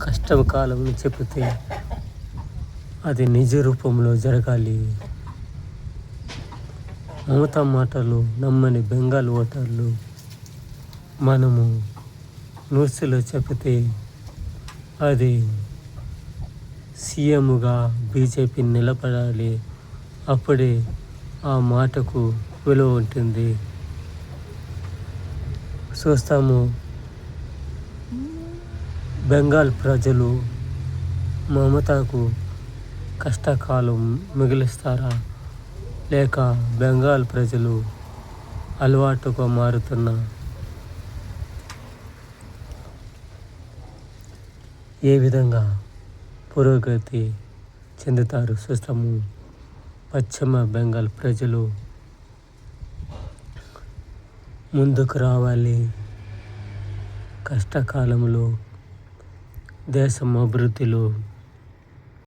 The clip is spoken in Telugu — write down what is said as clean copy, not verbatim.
కష్టకాలం చెబితే అది నిజ రూపంలో జరగాలి. మమతా మాటలు నమ్మని బెంగాల్ ఓటర్లు మనము న్యూస్లో చెబితే అది సీఎంగా బీజేపీ నిలబడాలి. అప్పుడే ఆ మాటకు విలువ ఉంటుంది. చూస్తాము, బెంగాల్ ప్రజలు మమతాకు కష్టకాలం మిగిలిస్తారా, లేక బెంగాల్ ప్రజలు అలవాటుగా మారుతున్న ఏ విధంగా పురోగతి చెందుతారు చూస్తాము. పశ్చిమ బెంగాల్ ప్రజలు ముందుకు రావాలి. కష్టకాలంలో దేశం అభివృద్ధిలో